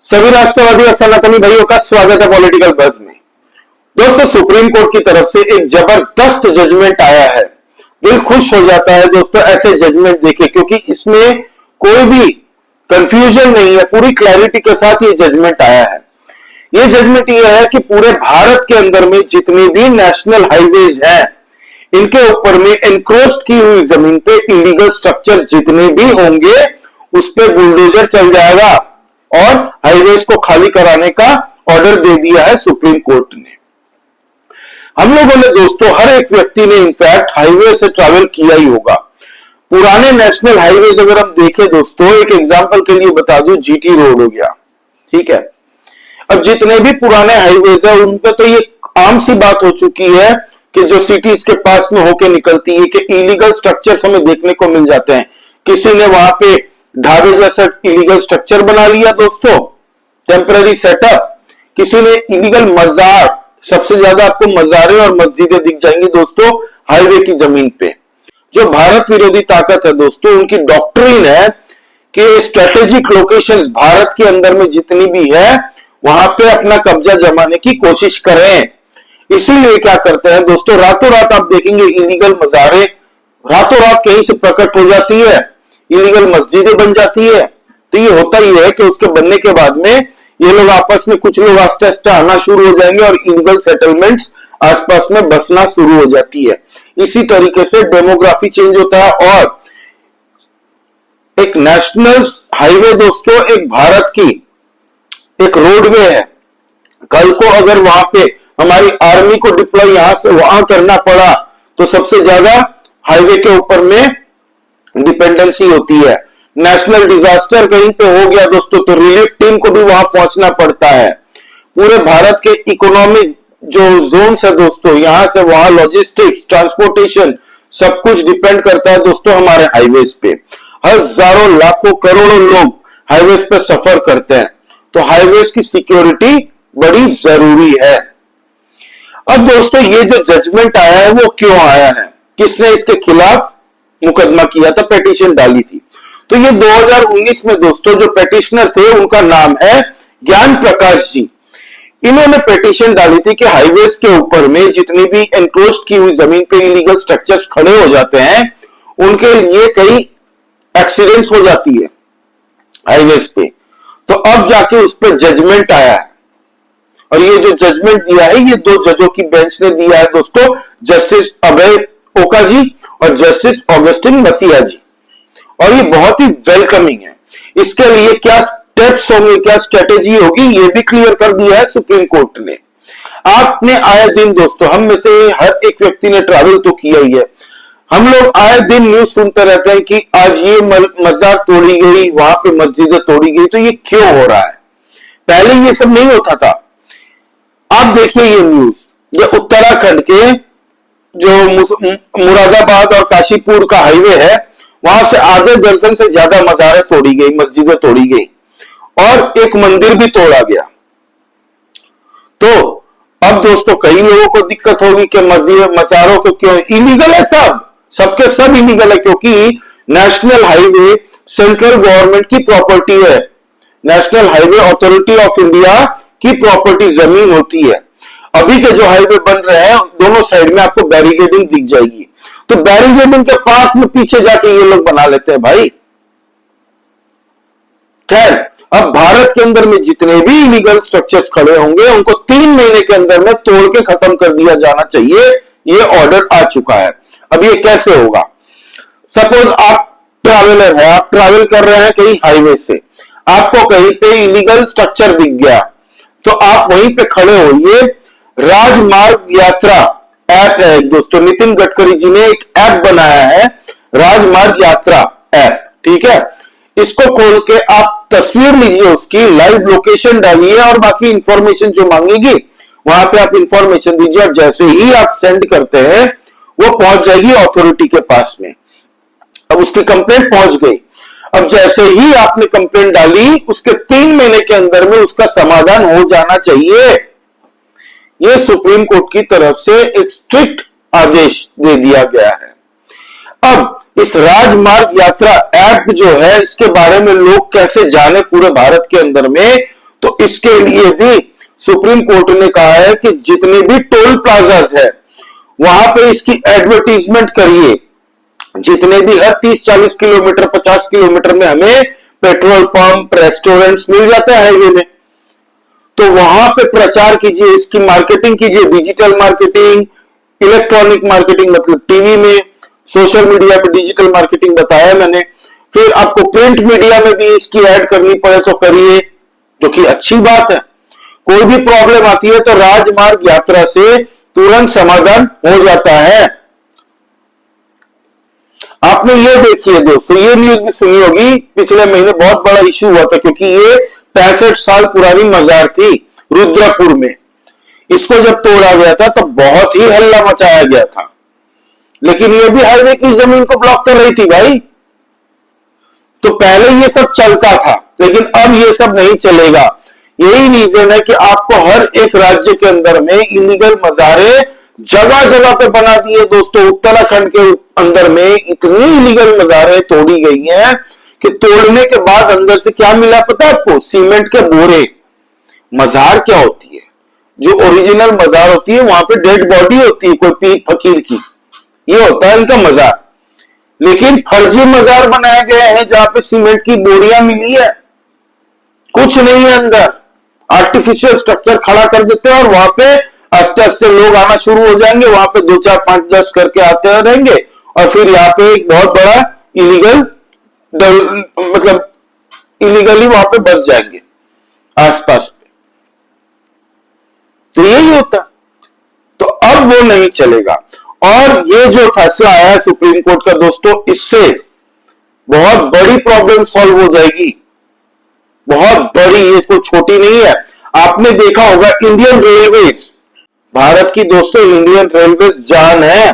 सभी राष्ट्रवादी और सनातनी भाइयों का स्वागत है पॉलिटिकल बज़ में। दोस्तों, सुप्रीम कोर्ट की तरफ से एक जबरदस्त जजमेंट आया है। दिल खुश हो जाता है दोस्तों ऐसे जजमेंट देखे, क्योंकि इसमें कोई भी कंफ्यूजन नहीं है, पूरी क्लैरिटी के साथ ये जजमेंट आया है। ये जजमेंट ये है कि पूरे भारत के अंदर में जितनी भी नेशनल हाईवेज हैं, इनके ऊपर में एनक्रोच्ड की हुई जमीन पे इलीगल स्ट्रक्चर जितने भी होंगे उस पे बुलडोजर चल जाएगा और हाईवेज को खाली कराने का ऑर्डर दे दिया है सुप्रीम कोर्ट ने। हम लोगों ने दोस्तों, हर एक व्यक्ति ने इनफैक्ट हाईवे से ट्रैवल किया ही होगा। पुराने नेशनल हाईवेज अगर हम देखें दोस्तों, एक एग्जांपल के लिए बता दूं, जीटी रोड हो गया, ठीक है। अब जितने भी पुराने हाईवेज है उन पे तो ये आम सी बात हो चुकी है कि जो सिटीज के पास में होके निकलती है कि इलीगल स्ट्रक्चर्स हमें देखने को मिल जाते हैं। किसी ने वहां पे ढाबे जैसा इलीगल स्ट्रक्चर बना लिया दोस्तों, टेम्पररी सेटअप। किसी ने इलीगल मजार, सबसे ज्यादा आपको मजारें और मस्जिदें दिख जाएंगी दोस्तों हाईवे की जमीन पे। जो भारत विरोधी ताकत है दोस्तों, उनकी डॉक्ट्रिन है कि स्ट्रेटेजिक लोकेशंस भारत के अंदर में जितनी भी है वहां पे अपना कब्जा जमाने की कोशिश करें। इसीलिए क्या करते हैं दोस्तों, रातों रात आप देखेंगे इलीगल मजारें रातों रात कहीं से प्रकट हो जाती है, इलीगल मस्जिदें बन जाती है। तो ये होता ही है कि उसके बनने के बाद में ये लोग आपस में, कुछ लोग आस्ते आस्ते आना शुरू हो जाएंगे और इलीगल सेटलमेंट्स आसपास में बसना शुरू हो जाती है। इसी तरीके से डेमोग्राफी चेंज होता है। और एक नेशनल हाईवे दोस्तों एक भारत की एक रोडवे है। कल को अगर वहां पे हमारी आर्मी को डिप्लॉय यहां से वहां करना पड़ा तो सबसे ज्यादा हाईवे के ऊपर में डिपेंडेंसी होती है। नेशनल डिजास्टर कहीं पे हो गया दोस्तों तो रिलीफ टीम को भी वहां पहुंचना पड़ता है। पूरे भारत के इकोनॉमिक जो जोन्स है दोस्तों, यहां से वहां लॉजिस्टिक्स, ट्रांसपोर्टेशन सब कुछ डिपेंड करता है दोस्तों हमारे हाईवेज पे। हजारों लाखों करोड़ों लोग हाईवेज पे सफर करते हैं, तो हाईवेज की सिक्योरिटी बड़ी जरूरी है। अब दोस्तों, ये जो जजमेंट आया है वो क्यों आया है, किसने इसके खिलाफ मुकदमा किया था, पिटीशन डाली थी। तो ये 2019 में दोस्तों जो पिटिशनर थे उनका नाम है ज्ञान प्रकाश जी। इन्होंने पिटीशन डाली थी कि हाईवेज के ऊपर में जितनी भी एनक्रोच्ड की हुई जमीन पे इलीगल स्ट्रक्चर्स खड़े हो जाते हैं, उनके लिए कई एक्सीडेंट्स हो जाती है हाईवेज पे। तो अब जाके उस पर जजमेंट आया है, और ये जो जजमेंट दिया है ये 2 जजों की बेंच ने दिया है दोस्तों, जस्टिस अभय ओका जी और जस्टिस ऑगस्टिन मसीहा जी। और ये बहुत ही वेलकमिंग है। इसके लिए क्या स्टेप्स होंगे, क्या स्ट्रेटेजी होगी, ये भी क्लियर कर दिया है सुप्रीम कोर्ट ने। आपने आए दिन दोस्तों, हम में से हर एक व्यक्ति ने ट्रैवल तो किया ही है, हम लोग आए दिन न्यूज सुनते रहते हैं कि आज ये मजार तोड़ी गई, वहां पे मस्जिदें तोड़ी गई। तो ये क्यों हो रहा है? पहले ये सब नहीं होता था। आप देखिए ये न्यूज, ये उत्तराखंड के जो मुरादाबाद और काशीपुर का हाईवे है, वहां से आधे दर्जन से ज्यादा मजारें तोड़ी गई, मस्जिदें तोड़ी गई और एक मंदिर भी तोड़ा गया। तो अब दोस्तों कई लोगों को दिक्कत होगी कि मजारों को क्यों इलीगल है, सबके सब इलीगल है, क्योंकि नेशनल हाईवे सेंट्रल गवर्नमेंट की प्रॉपर्टी है। National highway authority of India की प्रॉपर्टी जमीन होती है। अभी के जो हाईवे बन रहे हैं दोनों साइड में आपको बैरिकेडिंग दिख जाएगी, तो बैरिकेडिंग के पास में पीछे जाके ये लोग बना लेते हैं भाई। खैर, अब भारत के अंदर में जितने भी इलीगल स्ट्रक्चर्स खड़े होंगे उनको 3 महीने के अंदर में तोड़ के खत्म कर दिया जाना चाहिए, ये ऑर्डर आ चुका है। अब ये कैसे होगा? सपोज आप ट्रैवलर है, आप ट्रैवल कर रहे हैं कहीं हाईवे से, आपको कहीं पे इलीगल स्ट्रक्चर दिख गया तो आप वहीं पे खड़े होइए। राजमार्ग यात्रा ऐप है दोस्तों, नितिन गडकरी जी ने एक ऐप बनाया है, राजमार्ग यात्रा ऐप, ठीक है। इसको खोल के आप तस्वीर लीजिए, उसकी लाइव लोकेशन डालिए और बाकी इंफॉर्मेशन जो मांगेगी वहां पे आप इंफॉर्मेशन दीजिए, और जैसे ही आप सेंड करते हैं वो पहुंच जाएगी अथॉरिटी के पास में। अब उसकी कंप्लेंट पहुंच गई। अब जैसे ही आपने कंप्लेंट डाली उसके 3 महीने के अंदर में उसका समाधान हो जाना चाहिए। यह सुप्रीम कोर्ट की तरफ से एक स्ट्रिक्ट आदेश दे दिया गया है। अब इस राजमार्ग यात्रा ऐप जो है इसके बारे में लोग कैसे जाने पूरे भारत के अंदर में, तो इसके लिए भी सुप्रीम कोर्ट ने कहा है कि जितने भी टोल प्लाजाज है वहां पे इसकी एडवर्टीजमेंट करिए। जितने भी हर 30-40 किलोमीटर 50 किलोमीटर में हमें पेट्रोल पंप रेस्टोरेंट्स मिल जाता है हाईवे में, तो वहां पे प्रचार कीजिए, इसकी मार्केटिंग कीजिए, डिजिटल मार्केटिंग, इलेक्ट्रॉनिक मार्केटिंग मतलब टीवी में, सोशल मीडिया पे डिजिटल मार्केटिंग बताया मैंने। फिर आपको प्रिंट मीडिया में भी इसकी ऐड करनी पड़े तो करिए, जो कि अच्छी बात है। कोई भी प्रॉब्लम आती है तो राजमार्ग यात्रा से तुरंत समाधान हो जाता है। आपने ये देखिए दोस्तों, ये न्यूज भी सुनी होगी, पिछले महीने बहुत बड़ा इश्यू हुआ था क्योंकि ये 65 साल पुरानी मजार थी रुद्रपुर में। इसको जब तोड़ा गया था तो बहुत ही हल्ला मचाया गया था, लेकिन ये भी हाईवे की जमीन को ब्लॉक कर रही थी भाई। तो पहले ये सब चलता था, लेकिन अब ये सब नहीं चलेगा। यही रीजन है कि आपको हर एक राज्य के अंदर में इलीगल मजारे जगह जगह पे बना दिए दोस्तों। उत्तराखंड के अंदर में इतनी इलीगल मजारे तोड़ी गई हैं कि तोड़ने के बाद अंदर से क्या मिला पता है आपको? सीमेंट के बोरे। मजार क्या होती है? जो ओरिजिनल मजार होती है वहां पे डेड बॉडी होती है कोई पीर फकीर की, ये होता है इनका मजार। लेकिन फर्जी मजार बनाए गए हैं जहां पे सीमेंट की बोरियां मिली है, कुछ नहीं है अंदर, आर्टिफिशियल स्ट्रक्चर खड़ा कर देते हैं और वहां पे आस्ते आस्ते लोग आना शुरू हो जाएंगे। वहां पे 2 4 5 10 करके आते रहेंगे और फिर यहाँ पे एक बहुत बड़ा इलीगल मतलब इलीगली वहां पे बस जाएंगे आसपास पे। तो यही होता। तो अब वो नहीं चलेगा। और ये जो फैसला आया है सुप्रीम कोर्ट का दोस्तों, इससे बहुत बड़ी प्रॉब्लम सॉल्व हो जाएगी, बहुत बड़ी, ये कोई छोटी नहीं है। आपने देखा होगा इंडियन रेलवेज, भारत की दोस्तों इंडियन रेलवेज जान है।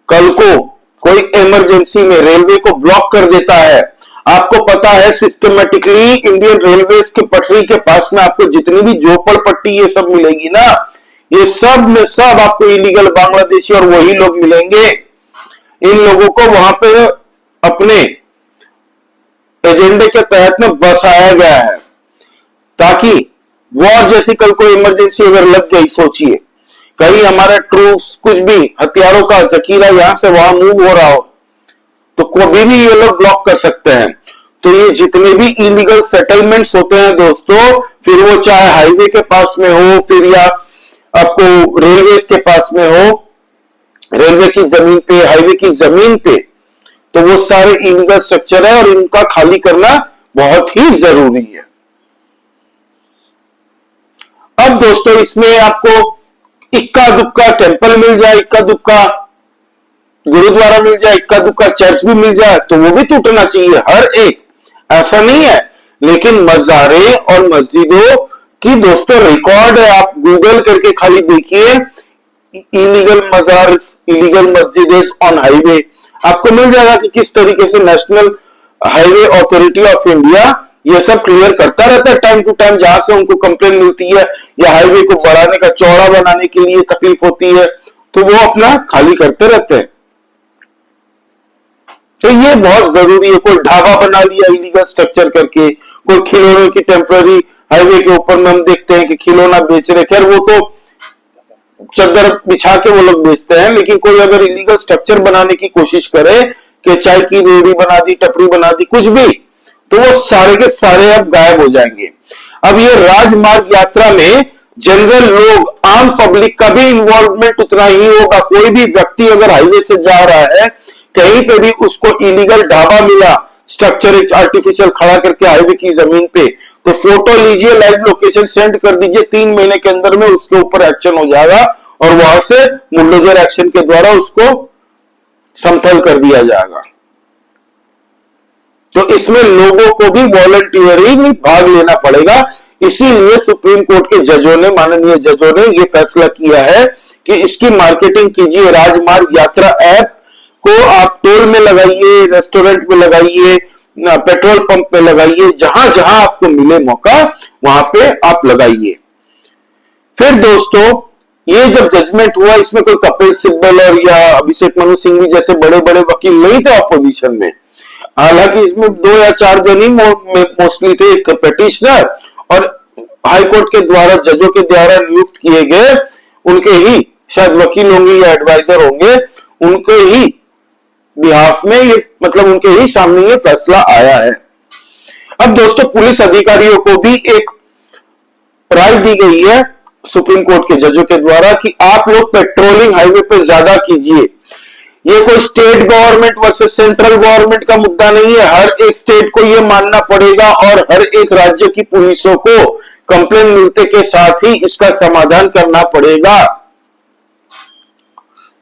कल को कोई इमरजेंसी में रेलवे को ब्लॉक कर देता है, आपको पता है सिस्टमेटिकली इंडियन रेलवेज के पटरी के पास में आपको जितनी भी झोपड़पट्टी ये सब मिलेगी ना, ये सब में सब आपको इलीगल बांग्लादेशी और वही लोग मिलेंगे। इन लोगों को वहां पे अपने एजेंडे के तहत में बसाया गया है ताकि वॉर जैसी कल को इमरजेंसी अगर लग गई, सोचिए कहीं हमारा ट्रूप्स कुछ भी हथियारों का जखीरा यहां से वहां मूव हो रहा हो तो कभी भी ये लोग ब्लॉक कर सकते हैं। तो ये जितने भी इलीगल सेटलमेंट्स होते हैं दोस्तों, फिर वो चाहे हाईवे के पास में हो फिर या आपको रेलवे के पास में हो, रेलवे की जमीन पे, हाईवे की जमीन पे, तो वो सारे इलीगल स्ट्रक्चर है और इनका खाली करना बहुत ही जरूरी है। अब दोस्तों इसमें आपको इक्का दुक्का टेंपल मिल जाए, इक्का दुक्का गुरुद्वारा मिल जाए, इक्का दुक्का चर्च भी मिल जाए तो वो भी टूटना चाहिए हर एक, ऐसा नहीं है। लेकिन मज़ारे और मस्जिदों की दोस्तों रिकॉर्ड है, आप गूगल करके खाली देखिए इलीगल मजार, इलीगल मस्जिद ऑन हाईवे, आपको मिल जाएगा कि किस तरीके से national highway authority of India ये सब क्लियर करता रहता है टाइम टू टाइम। जहां से उनको कंप्लेन मिलती है या हाईवे को बढ़ाने का, चौड़ा बनाने के लिए तकलीफ होती है, तो वो अपना खाली करते रहते हैं। तो ये बहुत जरूरी है। कोई ढाबा बना लिया इलीगल स्ट्रक्चर करके, कोई खिलौने की टेम्पररी हाईवे के ऊपर में हम देखते हैं कि खिलौना बेच रहे, खैर वो तो चद्दर बिछा के वो लोग बेचते हैं, लेकिन कोई अगर इलीगल स्ट्रक्चर बनाने की कोशिश करे कि चाय की रेहड़ी बना दी, टपरी बना दी, कुछ भी, तो वो सारे के सारे अब गायब हो जाएंगे। अब ये राजमार्ग यात्रा में जनरल लोग, आम पब्लिक का भी इन्वॉल्वमेंट उतना ही होगा। कोई भी व्यक्ति अगर हाईवे से जा रहा है, कहीं पे भी उसको इलीगल ढाबा मिला, स्ट्रक्चर एक आर्टिफिशियल खड़ा करके हाईवे की जमीन पे, तो फोटो लीजिए, लाइव लोकेशन सेंड कर दीजिए, 3 महीने के अंदर में उसके ऊपर एक्शन हो जाएगा और वहां से बुलडोजर एक्शन के द्वारा उसको समतल कर दिया जाएगा। तो इसमें लोगों को भी वॉलंटियरली भाग लेना पड़ेगा। इसीलिए सुप्रीम कोर्ट के जजों ने, माननीय जजों ने यह फैसला किया है कि इसकी मार्केटिंग कीजिए। राजमार्ग यात्रा ऐप को आप टोल में लगाइए, रेस्टोरेंट में लगाइए, पेट्रोल पंप पे लगाइए, जहां जहां आपको मिले मौका वहां पे आप लगाइए। फिर दोस्तों ये जब जजमेंट हुआ, इसमें कोई कपिल सिब्बल और या अभिषेक मनु सिंघवी जैसे बड़े बड़े वकील नहीं थे अपोजिशन में, हालांकि इसमें 2 या 4 जन ही मोस्टली थे, एक पिटिशनर और हाईकोर्ट के द्वारा जजों के द्वारा नियुक्त किए गए उनके ही शायद वकील होंगे या एडवाइजर होंगे, उनके ही बिहाफ में ये मतलब उनके ही सामने ये फैसला आया है। अब दोस्तों पुलिस अधिकारियों को भी एक राय दी गई है सुप्रीम कोर्ट के जजों के द्वारा कि आप लोग पेट्रोलिंग हाईवे पे ज्यादा कीजिए। ये कोई state government versus central government का मुद्दा नहीं है, हर एक स्टेट को ये मानना पड़ेगा और हर एक राज्य की पुलिसों को कंप्लेन मिलते के साथ ही इसका समाधान करना पड़ेगा।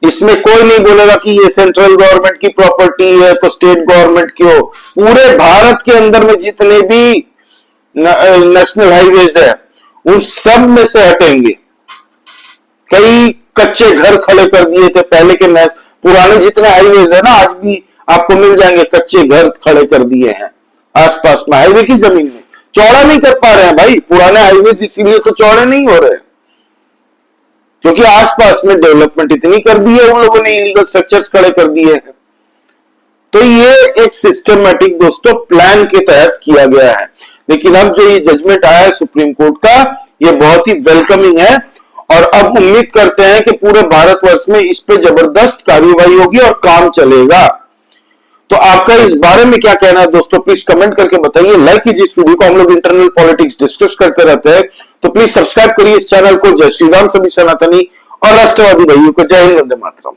इसमें कोई नहीं बोलेगा कि ये सेंट्रल गवर्नमेंट की प्रॉपर्टी है तो स्टेट गवर्नमेंट की हो। पूरे भारत के अंदर में जितने भी नेशनल हाईवेज है उन सब में से हटेंगे। कई कच्चे घर खड़े कर दिए थे पहले के पुराने जितने हाईवेज है ना, आज भी आपको मिल जाएंगे कच्चे घर खड़े कर दिए हैं आसपास में हाईवे की जमीन में। चौड़ा नहीं कर पा रहे हैं भाई पुराने हाईवेज, इसीलिए तो चौड़े नहीं हो रहे क्योंकि आसपास में डेवलपमेंट इतनी कर दी है उन लोगों ने, इलीगल स्ट्रक्चर्स खड़े कर दिए हैं। तो ये एक सिस्टमैटिक दोस्तों प्लान के तहत किया गया है। लेकिन अब जो ये जजमेंट आया है सुप्रीम कोर्ट का, ये बहुत ही वेलकमिंग है और अब उम्मीद करते हैं कि पूरे भारतवर्ष में इस पे जबरदस्त कार्यवाही होगी और काम चलेगा। तो आपका इस बारे में क्या कहना है दोस्तों, प्लीज कमेंट करके बताइए। लाइक कीजिए इस वीडियो को, हम लोग इंटरनल पॉलिटिक्स डिस्कस करते रहते हैं, तो प्लीज सब्सक्राइब करिए इस चैनल को। जय श्री राम सभी सनातनी और राष्ट्रवादी भाइयों को जय हिंद, वंदे मातरम।